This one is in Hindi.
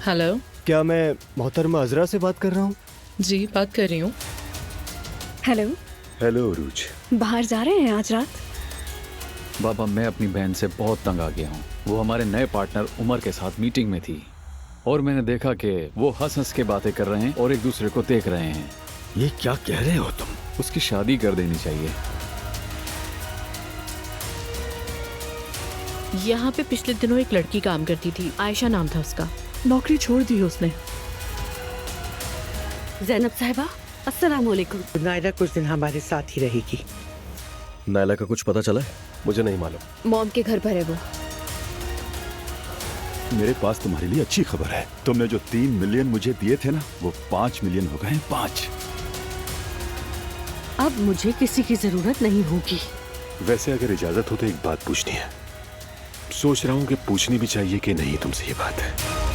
हेलो। क्या मैं मोहतरमा अजरा से बात कर रहा हूँ? जी, बात कर रही हूँ। हेलो। हेलो अरूज। बाहर जा रहे हैं आज रात? बाबा, मैं अपनी बहन से बहुत तंग आ गया हूँ। वो हमारे नए पार्टनर उमर के साथ मीटिंग में थी और मैंने देखा कि वो हंस हंस के बातें कर रहे हैं और एक दूसरे को देख रहे हैं। ये क्या कह रहे हो तुम? उसकी शादी कर देनी चाहिए। यहाँ पे पिछले दिनों एक लड़की काम करती थी, आयशा नाम था उसका। नौकरी छोड़ दी उसने। ज़ैनब साहिबा, अस्सलाम वालेकुम। नायला कुछ दिन हमारे साथ ही रहेगी। नायला का कुछ पता चला है? मुझे नहीं मालूम। मॉम के घर पर है वो। मेरे पास तुम्हारे लिए अच्छी खबर है। तुमने जो 3 मिलियन मुझे दिए थे ना, वो 5 मिलियन हो गए। 5। अब मुझे किसी की जरूरत नहीं होगी। वैसे अगर इजाजत हो तो एक बात पूछनी है। सोच रहा हूँ कि पूछनी भी चाहिए कि नहीं तुमसे ये बात है।